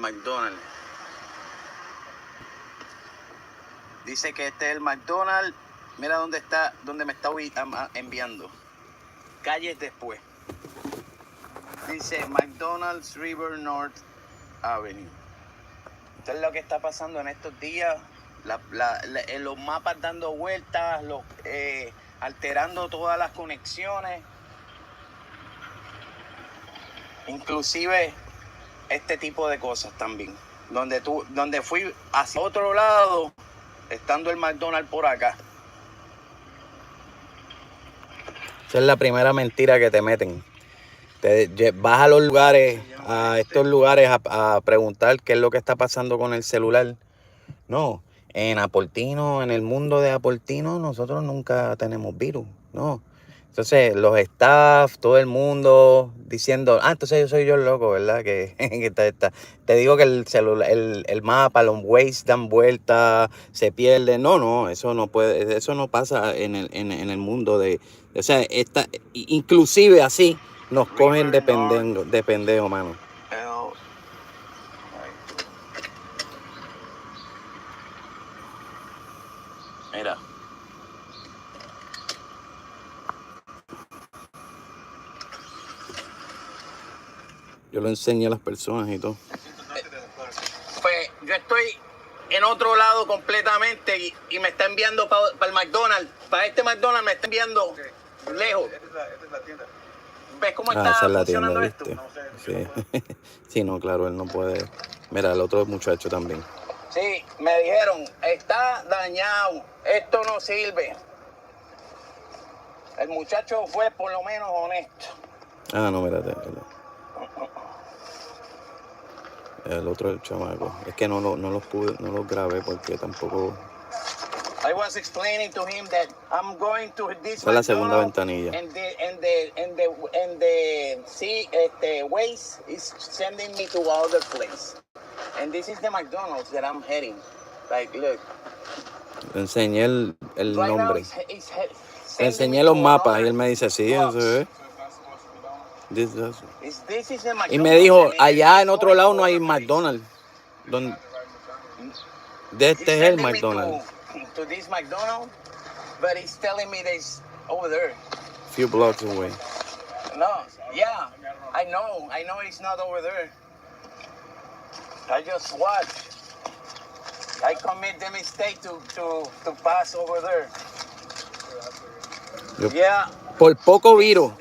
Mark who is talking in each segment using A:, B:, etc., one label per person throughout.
A: McDonald's. Dice que este es el McDonald's. Mira dónde está, dónde me está enviando. Calles después. Dice McDonald's River North Avenue. Esto es lo que está pasando en estos días. Los mapas dando vueltas, alterando todas las conexiones. Inclusive este tipo de cosas también. Donde fui hacia otro lado, estando el McDonald's por acá. Esa es la primera mentira que te meten. Vas a los lugares, a estos lugares a preguntar qué es lo que está pasando con el celular. No, en Aportino, en el mundo de Aportino, nosotros nunca tenemos virus, no. Entonces, los staff, todo el mundo diciendo, entonces yo soy yo el loco, ¿verdad? Que te digo que el celular, el mapa, los Waze dan vueltas, se pierde. No, eso no puede, eso no pasa en el mundo de, o sea, inclusive así nos cogen de pendejo, mano. Mira. Yo lo enseño a las personas y todo. Pues yo estoy en otro lado completamente y me está enviando para el McDonald's. Para este McDonald's me está enviando lejos. Esta es la tienda. ¿Ves cómo está
B: esa es la
A: funcionando
B: tienda,
A: esto?
B: No sé, sí. Sí, no, claro, él no puede. Mira, el otro muchacho también.
A: Sí, me dijeron, está dañado, esto no sirve. El muchacho fue por lo menos honesto.
B: No, mírate. El otro, el chamaco. Es que no los grabé porque tampoco.
A: I was explaining to him that I'm going to this
B: Esa es la segunda ventanilla.
A: And the Waze is sending me to other place. And this is the McDonald's that I'm heading. Like, look.
B: Le enseñé el
A: right
B: nombre.
A: Le
B: enseñé los mapas y él me dice, sí, eso es. Y me dijo, allá en otro lado no hay McDonald's. Este es el McDonald's.
A: To this McDonald's, but he's telling me there's over there.
B: Few blocks away.
A: No, yeah, I know it's not over there. I just watched. I commit the mistake to pass over there. Yeah.
B: Por poco viro.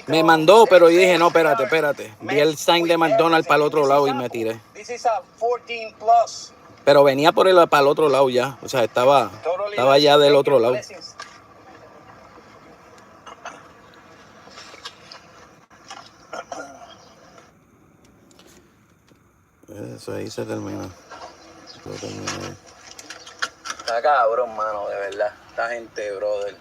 B: Me mandó, pero yo dije, no, espérate. Vi el sign de McDonald's para el otro lado y me tiré.
A: This is a 14 plus.
B: Pero venía para el otro lado ya. O sea, estaba ya del otro lado. Eso ahí se termina.
A: Está cabrón, mano, de verdad. Esta gente, brother.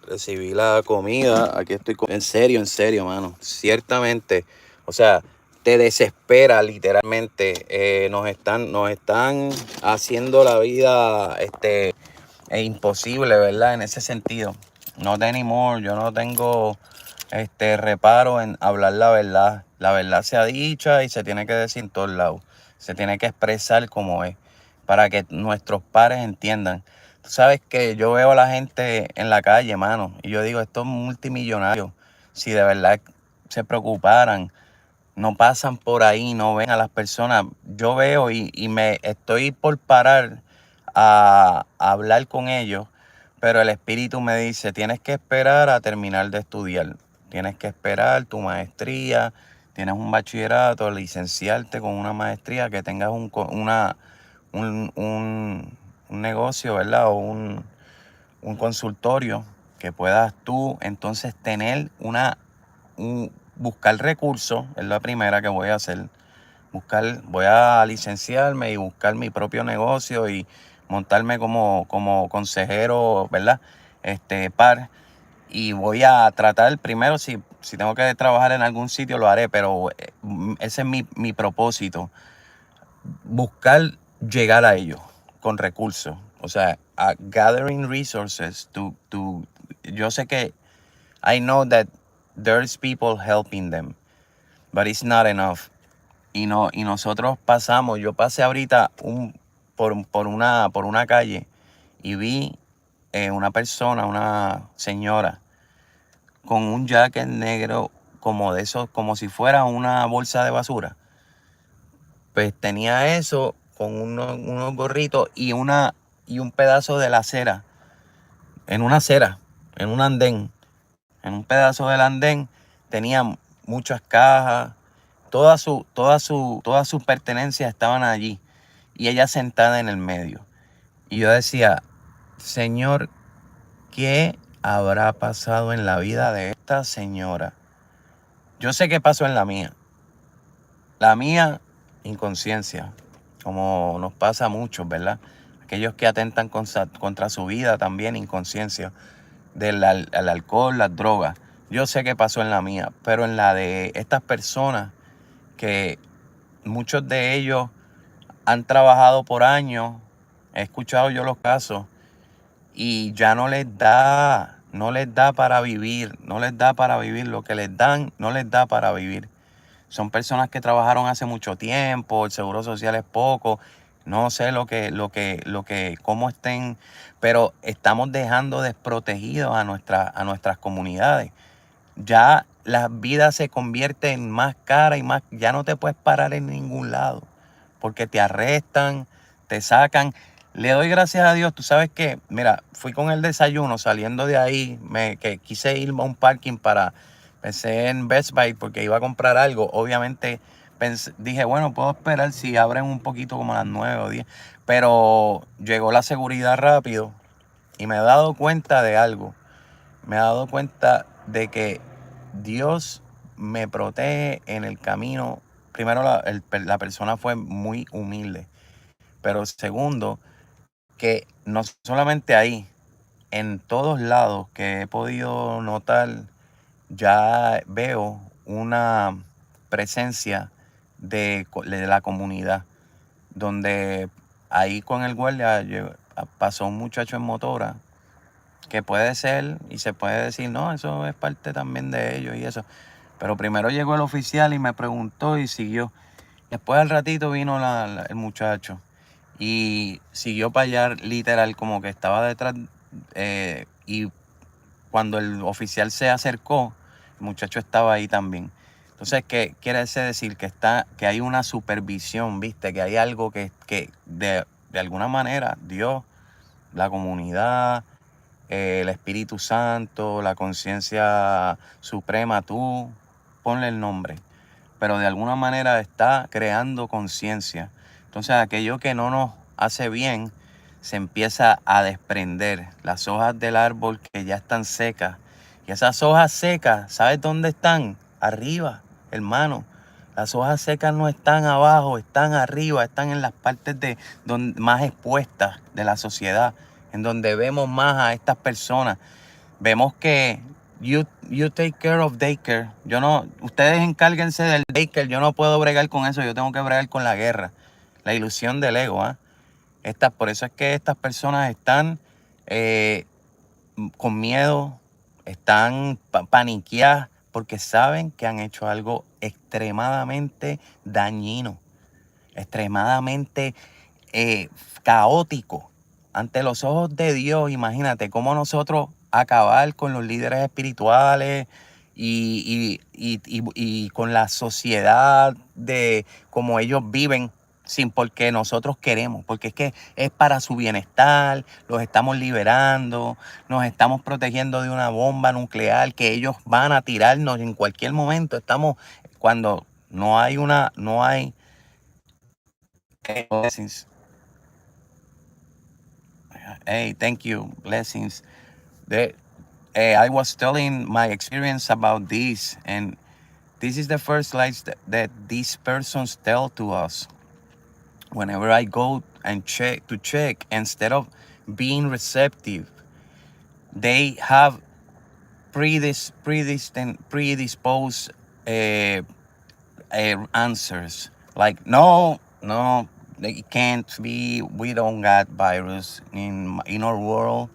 B: Recibí la comida. Aquí estoy en serio, mano. Ciertamente. O sea, te desespera literalmente. Nos están haciendo la vida imposible, ¿verdad? En ese sentido. No anymore. Yo no tengo reparo en hablar la verdad. La verdad se ha dicha y se tiene que decir en todos lados. Se tiene que expresar como es, para que nuestros pares entiendan. Tú sabes que yo veo a la gente en la calle, mano, y yo digo, estos multimillonarios, si de verdad se preocuparan, no pasan por ahí, no ven a las personas. Yo veo y me estoy por parar a hablar con ellos, pero el espíritu me dice, tienes que esperar a terminar de estudiar. Tienes que esperar tu maestría, tienes un bachillerato, licenciarte con una maestría, que tengas un negocio, ¿verdad? O un consultorio que puedas tú entonces tener buscar recursos. Es la primera que voy a hacer. Voy a licenciarme y buscar mi propio negocio y montarme como consejero, ¿verdad? Par. Y voy a tratar primero, si tengo que trabajar en algún sitio lo haré, pero ese es mi propósito. Buscar llegar a ellos con recursos. O sea, gathering resources yo sé que I know that there's people helping them, but it's not enough. y nosotros pasamos, yo pasé ahorita por una calle y vi una persona, una señora, con un jacket negro como de esos, como si fuera una bolsa de basura. Pues tenía eso con unos gorritos y un pedazo de la acera, en una acera, en un andén, en un pedazo del andén, tenía muchas cajas, todas sus pertenencias estaban allí y ella sentada en el medio. Y yo decía, Señor, ¿qué habrá pasado en la vida de esta señora? Yo sé qué pasó en la mía. La mía, inconsciencia, como nos pasa a muchos, ¿verdad? Aquellos que atentan contra su vida también, inconsciencia, al alcohol, las drogas. Yo sé qué pasó en la mía, pero en la de estas personas que muchos de ellos han trabajado por años, he escuchado yo los casos, y ya no les da para vivir, no les da para vivir, lo que les dan no les da para vivir. Son personas que trabajaron hace mucho tiempo, el seguro social es poco, no sé cómo estén, pero estamos dejando desprotegidos a nuestras comunidades. Ya la vida se convierte en más cara y más, ya no te puedes parar en ningún lado, porque te arrestan, te sacan. Le doy gracias a Dios, tú sabes que, mira, fui con el desayuno, saliendo de ahí, que quise ir a un parking pensé en Best Buy porque iba a comprar algo. Obviamente dije, bueno, puedo esperar si abren un poquito como a las 9 o 10, pero llegó la seguridad rápido y me he dado cuenta de algo. Me he dado cuenta de que Dios me protege en el camino. Primero, la persona fue muy humilde, pero segundo, que no solamente ahí, en todos lados que he podido notar, ya veo una presencia de la comunidad, donde ahí con el guardia pasó un muchacho en motora, que puede ser y se puede decir, no, eso es parte también de ellos y eso. Pero primero llegó el oficial y me preguntó y siguió. Después al ratito vino el muchacho y siguió para allá, literal, como que estaba detrás. Y cuando el oficial se acercó, el muchacho estaba ahí también. Entonces, ¿qué quiere decir? Que hay una supervisión, ¿viste? Que hay algo que de alguna manera Dios, la comunidad, el Espíritu Santo, la conciencia suprema, tú ponle el nombre, pero de alguna manera está creando conciencia. Entonces aquello que no nos hace bien se empieza a desprender, las hojas del árbol que ya están secas, y esas hojas secas, ¿sabes dónde están? Arriba, hermano. Las hojas secas no están abajo, están arriba, están en las partes más expuestas de la sociedad, en donde vemos más a estas personas. Vemos que you take care of daycare. Ustedes encárguense del daycare, yo no puedo bregar con eso, yo tengo que bregar con la guerra. La ilusión del ego, ¿ah? Por eso es que estas personas están con miedo, están paniqueadas, porque saben que han hecho algo extremadamente dañino, extremadamente caótico. Ante los ojos de Dios, imagínate cómo nosotros acabar con los líderes espirituales y con la sociedad de cómo ellos viven, sin porque nosotros queremos, porque es que es para su bienestar, los estamos liberando, nos estamos protegiendo de una bomba nuclear que ellos van a tirarnos en cualquier momento. Cuando no hay blessings. Hey, thank you, blessings. I was telling my experience about this, and this is the first lies that these persons tell to us. Whenever I go and check, instead of being receptive, they have predisposed answers like, no, it can't be. We don't got virus in our world.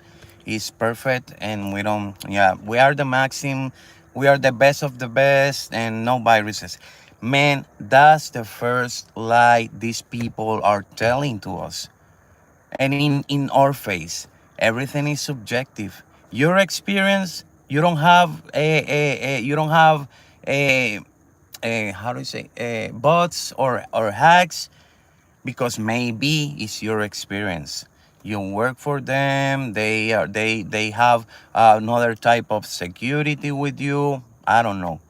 B: It's perfect, and we don't. Yeah, we are the maximum. We are the best of the best, and no viruses. Man, that's the first lie these people are telling to us. And in our face, everything is subjective. Your experience, you don't have you don't have how do you say bots or hacks, because maybe it's your experience. You work for them, they have another type of security with you. I don't know.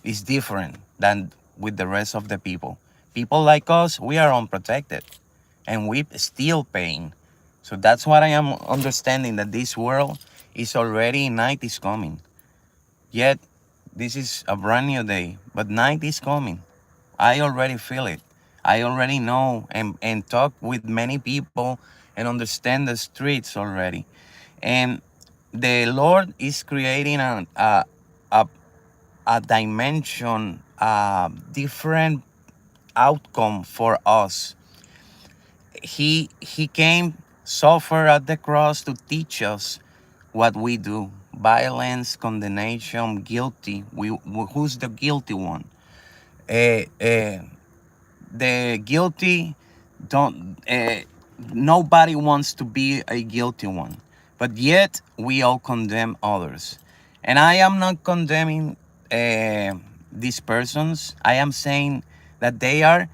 B: It's different than with the rest of the people. People like us, we are unprotected and we still paying. So that's what I am understanding, that this world is already, night is coming. Yet this is a brand new day, but night is coming. I already feel it. I already know and talk with many people and understand the streets already. And the Lord is creating a, a dimension, a different outcome for us. He came, suffer at the cross to teach us what we do. Violence, condemnation, guilty. Who's the guilty one? Uh, uh, the guilty don't. Nobody wants to be a guilty one, but yet we all condemn others. And I am not condemning these persons. I am saying that they are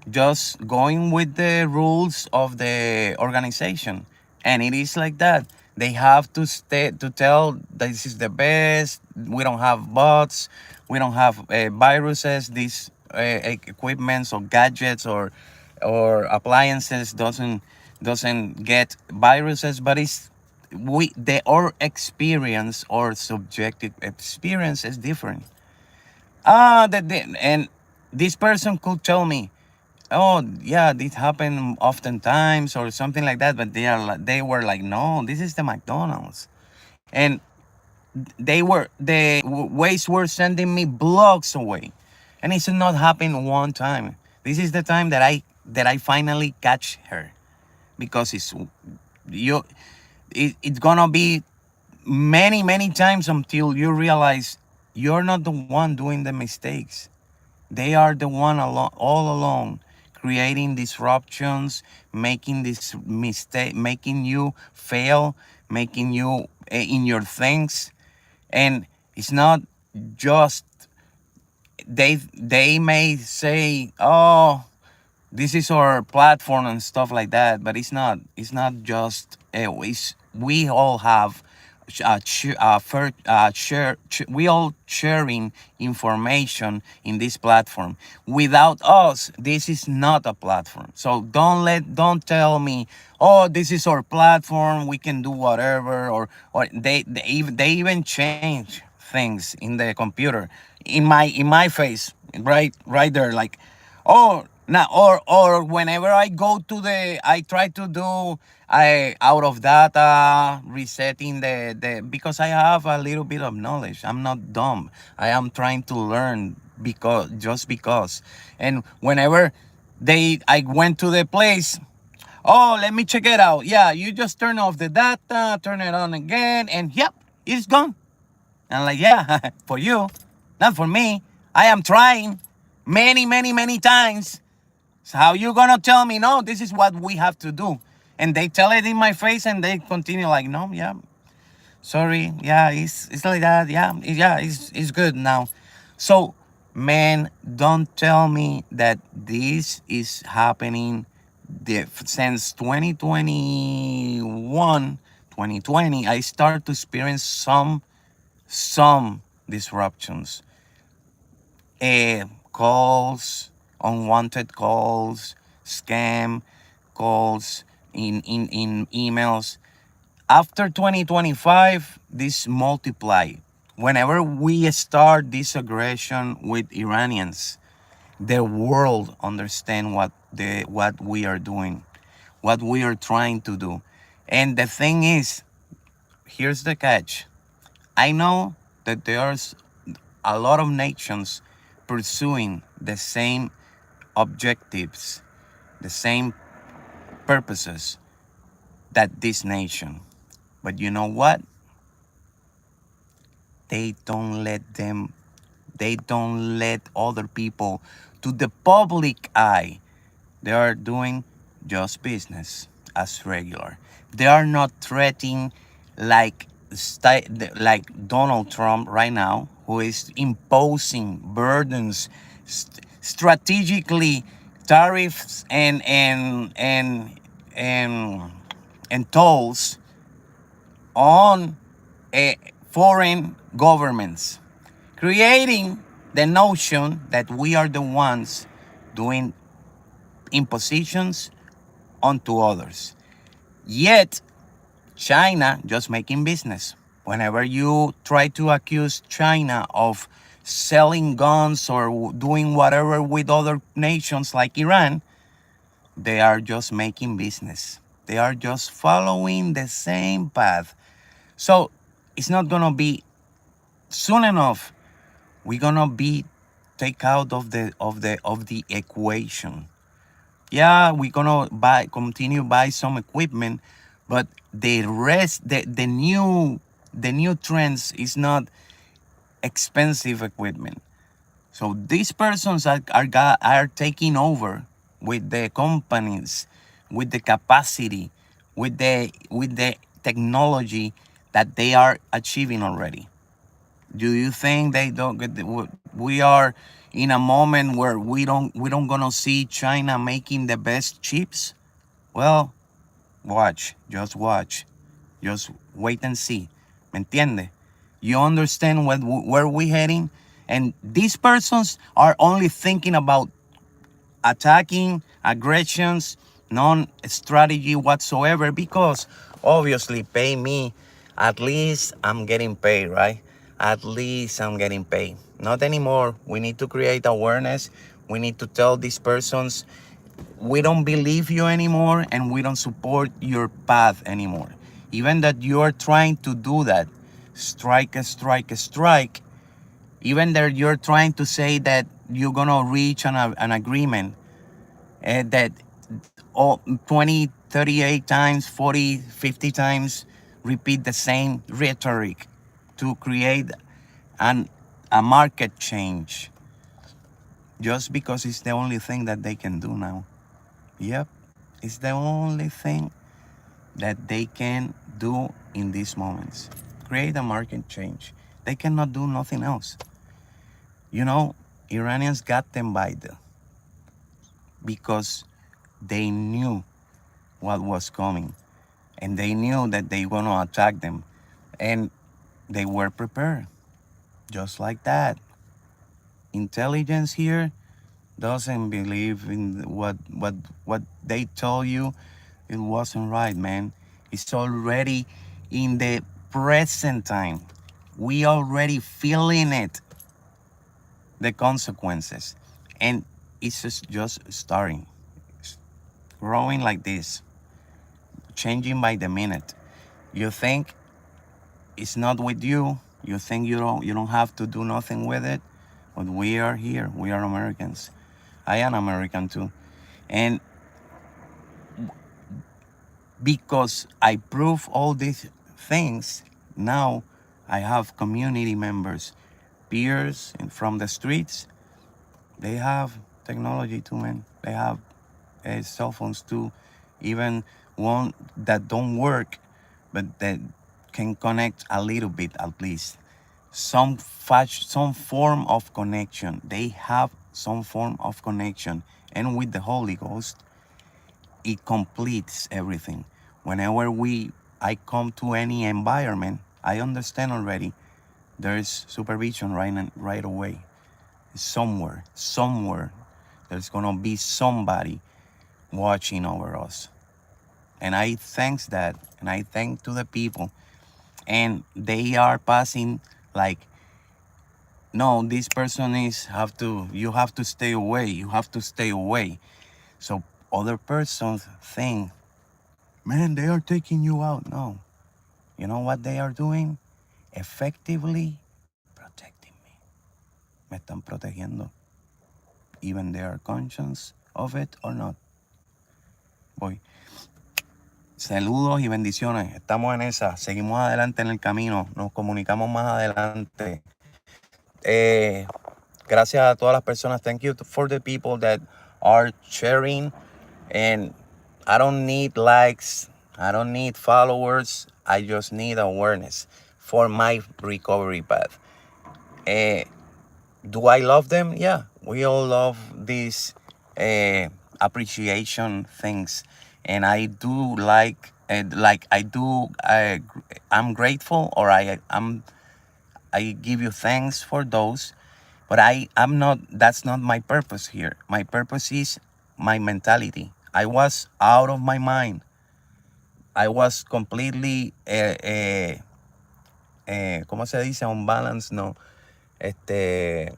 B: just going with the rules of the organization, and it is like that. They have to stay to tell this is the best. We don't have bots, we don't have viruses. These equipments or gadgets or appliances doesn't get viruses, but it's we the our experience or subjective experience is different. And this person could tell me, oh yeah, this happened oftentimes or something like that, but they were like, no, this is the McDonald's. And the ways were sending me blocks away, and it's not happened one time. This is the time that I finally catch her, because you it's gonna be many times until you realize you're not the one doing the mistakes. They are the one all along, creating disruptions, making this mistake, making you fail, making you in your things. And it's not just they may say, oh, this is our platform and stuff like that, but it's not just we all have we all sharing information in this platform. Without us, this is not a platform. So don't tell me, oh, this is our platform, we can do whatever. Or they even change things in the computer, in my face, right there, like, oh, now, or whenever I go to I try to do I out of data resetting the because I have a little bit of knowledge. I'm not dumb. I am trying to learn because. And whenever I went to the place, oh, let me check it out. Yeah, you just turn off the data, turn it on again, and yep, it's gone. And I'm like, yeah, for you, not for me. I am trying many times. So how you gonna tell me, no, this is what we have to do? And they tell it in my face and they continue like, no, yeah, sorry, yeah, it's like that, yeah, it's good now. So, man, don't tell me that this is happening since 2021, 2020. I start to experience some disruptions, calls, unwanted calls, scam calls in emails. After 2025, this multiply. Whenever we start this aggression with Iranians, the world understand what we are doing, what we are trying to do. And the thing is, here's the catch. I know that there's a lot of nations pursuing the same objectives, the same purposes that this nation. But you know what? They don't let them they don't let other people to the public eye. They are doing just business as regular. They are not threatening like like Donald Trump right now, who is imposing burdens, strategically tariffs and and tolls on foreign governments, creating the notion that we are the ones doing impositions onto others. Yet, China just making business. Whenever you try to accuse China of selling guns or doing whatever with other nations like Iran, they are just making business. They are just following the same path. So it's not gonna be soon enough. We're gonna be take out of the equation. Yeah, we're gonna continue buy some equipment, but the rest, the new trends is not expensive equipment. So these persons are taking over with the companies, with the capacity, with the technology that they are achieving already. Do you think they don't get we are in a moment where we don't gonna see China making the best chips? Well, just watch. Just wait and see. ¿Me entiende? You understand where we heading? And these persons are only thinking about attacking, aggressions, non-strategy whatsoever, because obviously pay me. At least I'm getting paid, right? At least I'm getting paid. Not anymore. We need to create awareness. We need to tell these persons we don't believe you anymore and we don't support your path anymore. Even that you are trying to do that, strike, even that you're trying to say that you're gonna reach an agreement, that all 20, 38 times, 40, 50 times repeat the same rhetoric to create an a market change, just because it's the only thing that they can do now. Yep, it's the only thing that they can do in these moments. Create a market change. They cannot do nothing else. You know, Iranians got them because they knew what was coming, and they knew that they were gonna attack them, and they were prepared. Just like that. Intelligence here doesn't believe in what they told you. It wasn't right, man. It's already in the present time. We already feeling it, the consequences. And it's just starting. It's growing like this, changing by the minute. You think it's not with you. You think you don't have to do nothing with it. But we are here. We are Americans. I am American too. And because I prove all these things, now I have community members, peers from the streets. They have technology too, man. They have cell phones too, even one that don't work, but that can connect a little bit at least. Some form of connection. They have some form of connection, and with the Holy Ghost, it completes everything. Whenever I come to any environment, I understand already there's supervision right away. Somewhere, there's gonna be somebody watching over us. And I thanks that, and I thank to the people, and they are passing like, no, this person you have to stay away. You have to stay away. So other persons think, man, they are taking you out. No. You know what they are doing? Effectively protecting me. Me están protegiendo. Even they are conscious of it or not. Voy. Saludos y bendiciones. Estamos en esa. Seguimos adelante en el camino. Nos comunicamos más adelante. Gracias a todas las personas. Thank you for the people that are sharing. And I don't need likes. I don't need followers. I just need awareness for my recovery path. Eh, do I love them? Yeah, we all love these appreciation things, and I do like I do. I'm grateful, or I give you thanks for those, but I'm not. That's not my purpose here. My purpose is my mentality. I was out of my mind. I was completely ¿cómo se dice? Unbalanced, no. Este,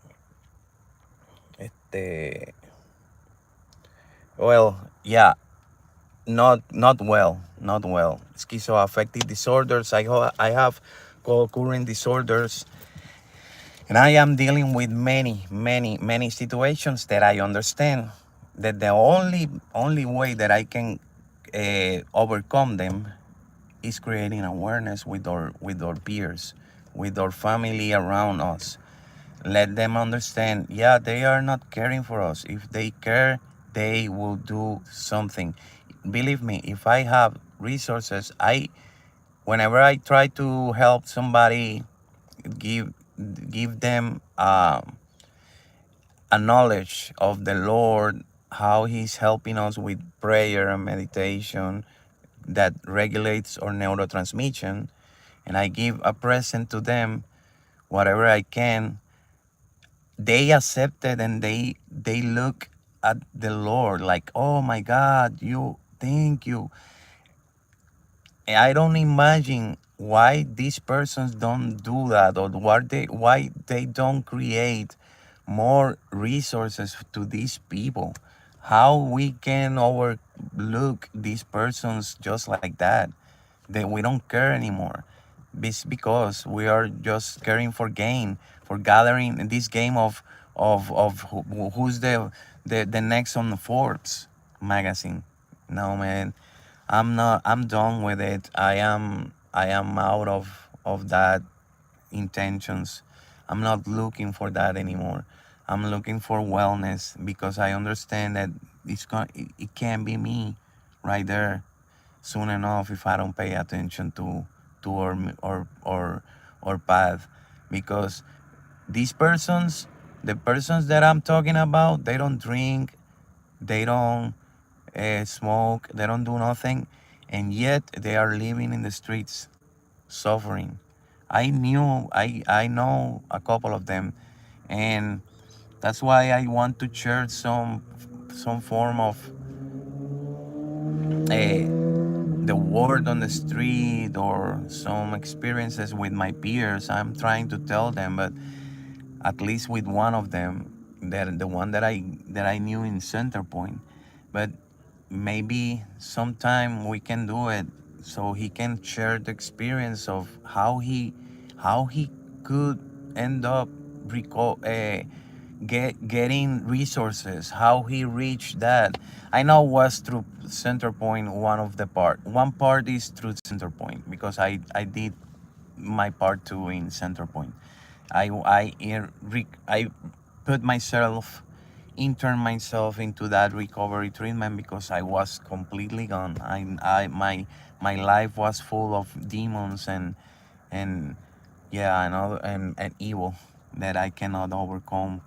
B: este, well, yeah, not well. Schizoaffective disorders. I have co-occurring disorders, and I am dealing with many situations that I understand that the only way that I can overcome them is creating awareness with our peers, with our family around us. Let them understand, yeah, they are not caring for us. If they care, they will do something. Believe me, if I have resources, whenever I try to help somebody, give give them a knowledge of the Lord, how He's helping us with prayer and meditation that regulates our neurotransmission, and I give a present to them, whatever I can, they accept it, and they look at the Lord like, oh my God, you, thank you. I don't imagine why these persons don't do that, or why they don't create more resources to these people. How we can overlook these persons just like that? That we don't care anymore. It's because we are just caring for gain, for gathering in this game of who's the next on the Forbes magazine. No, man, I'm done with it. I am out of that intentions. I'm not looking for that anymore. I'm looking for wellness, because I understand that it can be me right there soon enough if I don't pay attention to our path. Because these persons, the persons that I'm talking about, they don't drink, they don't smoke, they don't do nothing, and yet they are living in the streets, suffering. I know a couple of them, and that's why I want to share some form of uh, the word on the street, or some experiences with my peers. I'm trying to tell them, but at least with one of them, that the one that I knew in Center Point. But maybe sometime we can do it, so he can share the experience of how he could end up getting resources, how he reached that. I know was through Center Point. One part is through Center Point, because I did my part too in Center Point. I put myself, intern myself into that recovery treatment, because I was completely gone. My life was full of demons, and yeah, and evil that I cannot overcome